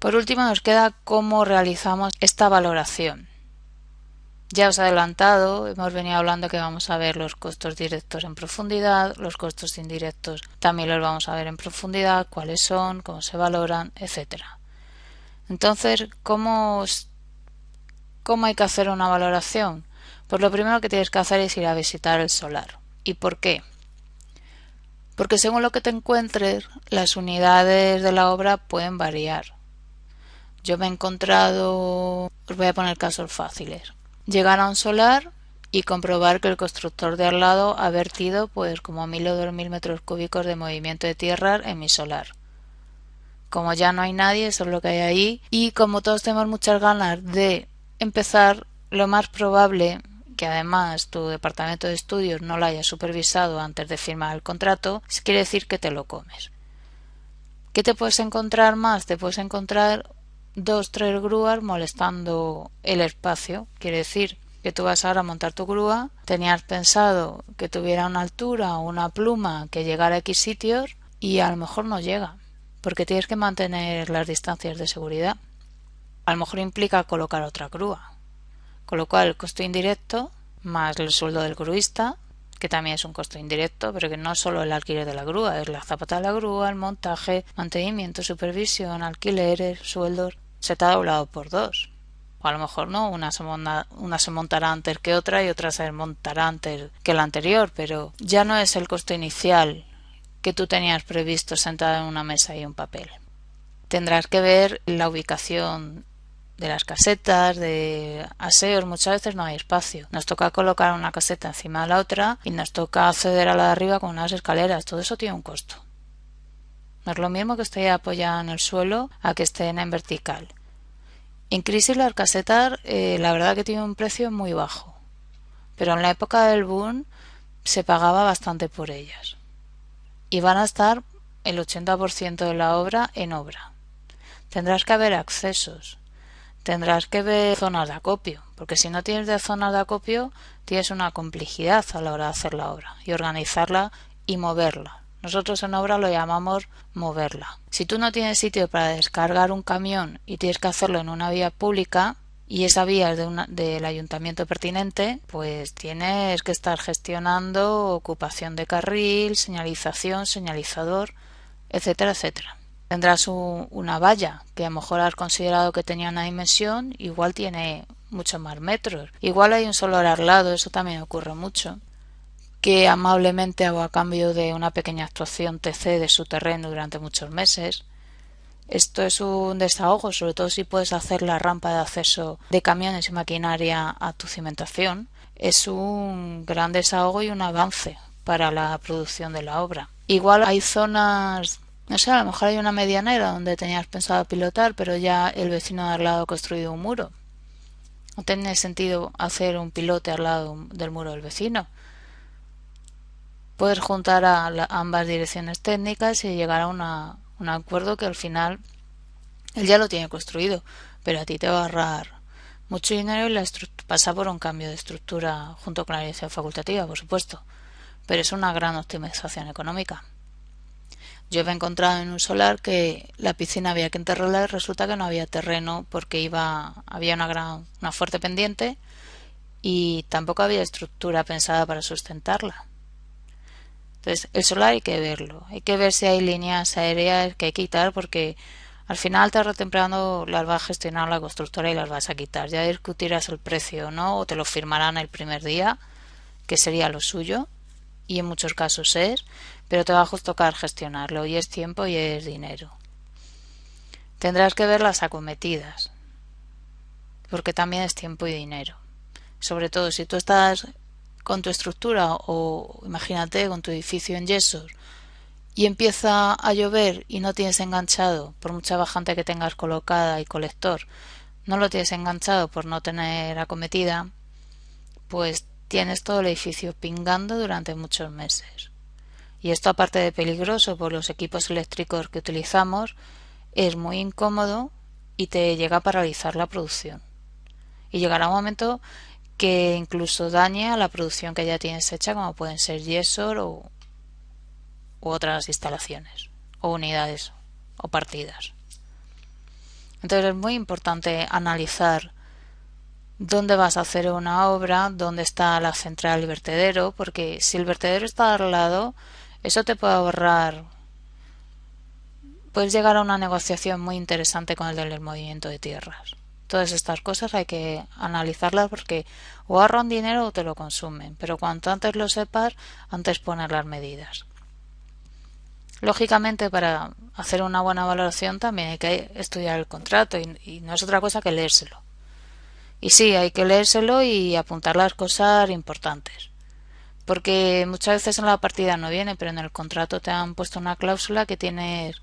Por último nos queda cómo realizamos esta valoración. Ya os he adelantado, hemos venido hablando que vamos a ver los costos directos en profundidad, los costos indirectos también los vamos a ver en profundidad, cuáles son, cómo se valoran, etcétera. Entonces, ¿cómo hay que hacer una valoración? Pues lo primero que tienes que hacer es ir a visitar el solar. ¿Y por qué? Porque según lo que te encuentres, las unidades de la obra pueden variar. Yo me he encontrado, os voy a poner casos fáciles, llegar a un solar y comprobar que el constructor de al lado ha vertido pues como 1000 o 2000 metros cúbicos de movimiento de tierra en mi solar. Como ya no hay nadie, eso es lo que hay ahí, y como todos tenemos muchas ganas de empezar, lo más probable que además tu departamento de estudios no lo haya supervisado antes de firmar el contrato, quiere decir que te lo comes. ¿Qué te puedes encontrar más? Te puedes encontrar 2-3 grúas molestando el espacio. Quiere decir que tú vas ahora a montar tu grúa, tenías pensado que tuviera una altura o una pluma que llegara a X sitios y a lo mejor no llega, porque tienes que mantener las distancias de seguridad. A lo mejor implica colocar otra grúa, con lo cual el costo indirecto más el sueldo del gruista, que también es un costo indirecto, pero que no es solo el alquiler de la grúa, es la zapata de la grúa, el montaje, mantenimiento, supervisión, alquileres, sueldos, se te ha doblado por 2. O a lo mejor no, una se montará antes que otra y otra se montará antes que la anterior, pero ya no es el costo inicial que tú tenías previsto sentado en una mesa y un papel. Tendrás que ver la ubicación de las casetas, de aseos. Muchas veces no hay espacio, nos toca colocar una caseta encima de la otra y nos toca acceder a la de arriba con unas escaleras. Todo eso tiene un costo. No es lo mismo que esté apoyada en el suelo a que estén en vertical. En crisis las casetas la verdad que tienen un precio muy bajo, pero en la época del boom se pagaba bastante por ellas y van a estar el 80% de la obra en obra. Tendrás que haber accesos, tendrás que ver zonas de acopio, porque si no tienes de zonas de acopio tienes una complejidad a la hora de hacer la obra y organizarla y moverla. Nosotros en obra lo llamamos moverla. Si tú no tienes sitio para descargar un camión y tienes que hacerlo en una vía pública y esa vía es del ayuntamiento pertinente, pues tienes que estar gestionando ocupación de carril, señalización, señalizador, etcétera, etcétera. Tendrás una valla que a lo mejor has considerado que tenía una dimensión, igual tiene muchos más metros. Igual hay un solar al lado, eso también ocurre mucho, que amablemente o a cambio de una pequeña actuación te cede su terreno durante muchos meses. Esto es un desahogo, sobre todo si puedes hacer la rampa de acceso de camiones y maquinaria a tu cimentación. Es un gran desahogo y un avance para la producción de la obra. Igual hay zonas, no sé, a lo mejor hay una medianera donde tenías pensado pilotar, pero ya el vecino de al lado ha construido un muro. No tiene sentido hacer un pilote al lado del muro del vecino. Puedes juntar a ambas direcciones técnicas y llegar a un acuerdo que al final él ya lo tiene construido, pero a ti te va a ahorrar mucho dinero y pasa por un cambio de estructura junto con la dirección facultativa, por supuesto, pero es una gran optimización económica. Yo me he encontrado en un solar que la piscina había que enterrarla y resulta que no había terreno porque había una fuerte pendiente y tampoco había estructura pensada para sustentarla. Entonces, el solar hay que verlo, hay que ver si hay líneas aéreas que hay que quitar porque al final tarde o temprano las va a gestionar la constructora y las vas a quitar. Ya discutirás el precio o no, o te lo firmarán el primer día, que sería lo suyo, y en muchos casos es, pero te va a tocar gestionarlo y es tiempo y es dinero. Tendrás que ver las acometidas, porque también es tiempo y dinero. Sobre todo si tú estás con tu estructura o imagínate con tu edificio en yesos y empieza a llover y no tienes enganchado, por mucha bajante que tengas colocada y colector, no lo tienes enganchado por no tener acometida, pues tienes todo el edificio pingando durante muchos meses. Y esto, aparte de peligroso por los equipos eléctricos que utilizamos, es muy incómodo y te llega a paralizar la producción. Y llegará un momento que incluso dañe a la producción que ya tienes hecha, como pueden ser Yesor u otras instalaciones o unidades o partidas. Entonces es muy importante analizar dónde vas a hacer una obra, dónde está la central y vertedero, porque si el vertedero está al lado, eso te puede ahorrar. Puedes llegar a una negociación muy interesante con el del movimiento de tierras. Todas estas cosas hay que analizarlas porque o ahorran dinero o te lo consumen, pero cuanto antes lo sepas, antes poner las medidas. Lógicamente, para hacer una buena valoración también hay que estudiar el contrato y no es otra cosa que leérselo. Y sí, hay que leérselo y apuntar las cosas importantes. Porque muchas veces en la partida no viene, pero en el contrato te han puesto una cláusula que tienes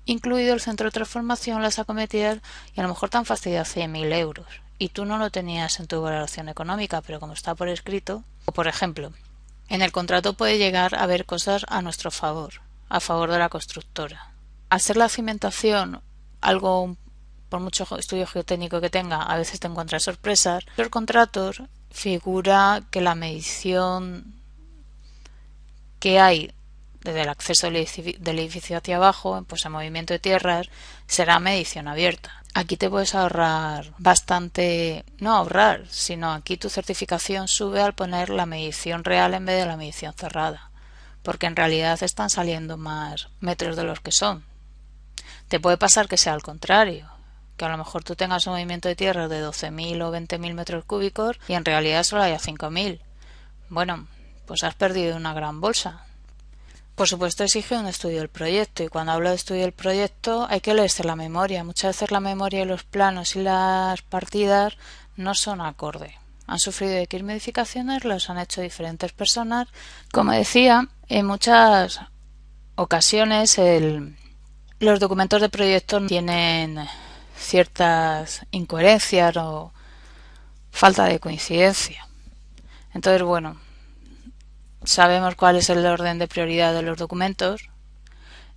incluido el centro de transformación, las acometidas, y a lo mejor te han fastidiado 100.000 euros. Y tú no lo tenías en tu valoración económica, pero como está por escrito, o por ejemplo, en el contrato puede llegar a haber cosas a nuestro favor, a favor de la constructora. Al ser la cimentación algo, por mucho estudio geotécnico que tenga, a veces te encuentras sorpresas. En los contratos figura que la medición que hay desde el acceso del edificio hacia abajo, pues el movimiento de tierras, será medición abierta. Aquí te puedes ahorrar bastante, no ahorrar, sino aquí tu certificación sube al poner la medición real en vez de la medición cerrada, porque en realidad están saliendo más metros de los que son. Te puede pasar que sea al contrario, que a lo mejor tú tengas un movimiento de tierras de 12.000 o 20.000 metros cúbicos y en realidad solo haya 5.000. Bueno, pues has perdido una gran bolsa. Por supuesto exige un estudio del proyecto y cuando hablo de estudio del proyecto hay que leerse la memoria. Muchas veces la memoria y los planos y las partidas no son acorde. Han sufrido X modificaciones, los han hecho diferentes personas. Como decía, en muchas ocasiones los documentos de proyecto tienen ciertas incoherencias o falta de coincidencia. Entonces, bueno, sabemos cuál es el orden de prioridad de los documentos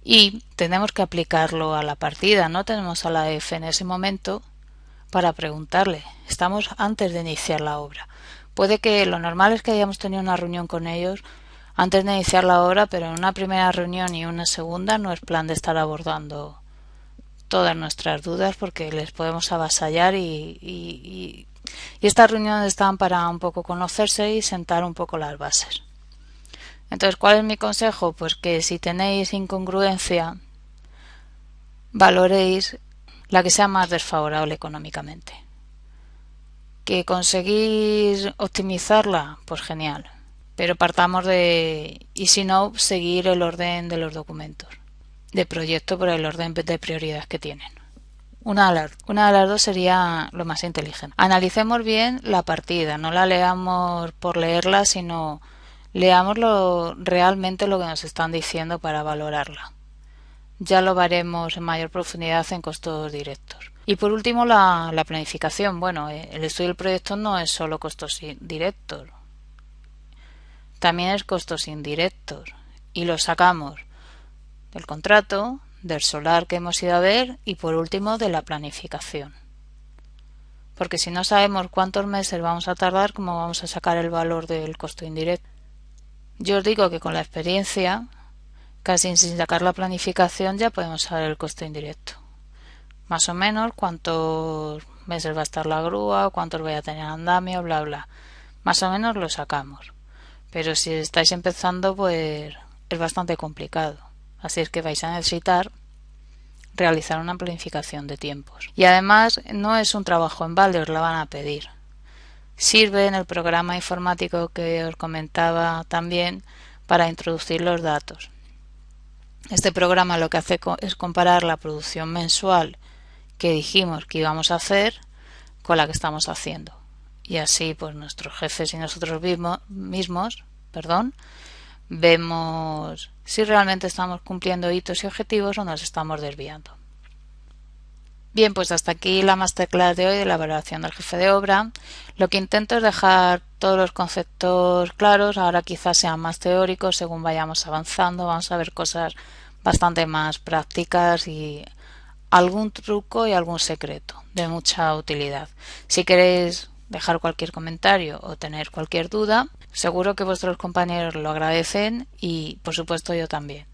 y tenemos que aplicarlo a la partida. No tenemos a la EF en ese momento para preguntarle. Estamos antes de iniciar la obra. Puede que lo normal es que hayamos tenido una reunión con ellos antes de iniciar la obra, pero en una primera reunión y una segunda no es plan de estar abordando todas nuestras dudas porque les podemos avasallar y estas reuniones están para un poco conocerse y sentar un poco las bases. Entonces, ¿cuál es mi consejo? Pues que si tenéis incongruencia, valoréis la que sea más desfavorable económicamente. ¿Que conseguís optimizarla? Pues genial. Pero partamos de, y si no, seguir el orden de los documentos de proyecto por el orden de prioridad que tienen. Una de las dos sería lo más inteligente. Analicemos bien la partida, no la leamos por leerla, sino leamos realmente lo que nos están diciendo para valorarla. Ya lo veremos en mayor profundidad en costos directos. Y por último, la planificación. Bueno, el estudio del proyecto no es solo costos directos, también es costos indirectos. Y los sacamos del contrato, del solar que hemos ido a ver y por último de la planificación. Porque si no sabemos cuántos meses vamos a tardar, ¿cómo vamos a sacar el valor del costo indirecto? Yo os digo que con la experiencia, casi sin sacar la planificación, ya podemos saber el costo indirecto. Más o menos cuántos meses va a estar la grúa, cuántos voy a tener andamio, bla bla. Más o menos lo sacamos. Pero si estáis empezando, pues es bastante complicado. Así es que vais a necesitar realizar una planificación de tiempos. Y además no es un trabajo en balde, os la van a pedir. Sirve en el programa informático que os comentaba también para introducir los datos. Este programa lo que hace es comparar la producción mensual que dijimos que íbamos a hacer con la que estamos haciendo. Y así pues nuestros jefes y nosotros mismos, vemos si realmente estamos cumpliendo hitos y objetivos o nos estamos desviando. Bien, pues hasta aquí la masterclass de hoy de la evaluación del jefe de obra. Lo que intento es dejar todos los conceptos claros, ahora quizás sean más teóricos según vayamos avanzando, vamos a ver cosas bastante más prácticas y algún truco y algún secreto de mucha utilidad. Si queréis dejar cualquier comentario o tener cualquier duda, seguro que vuestros compañeros lo agradecen y por supuesto yo también.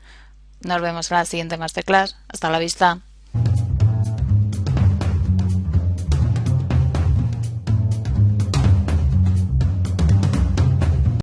Nos vemos en la siguiente masterclass. Hasta la vista.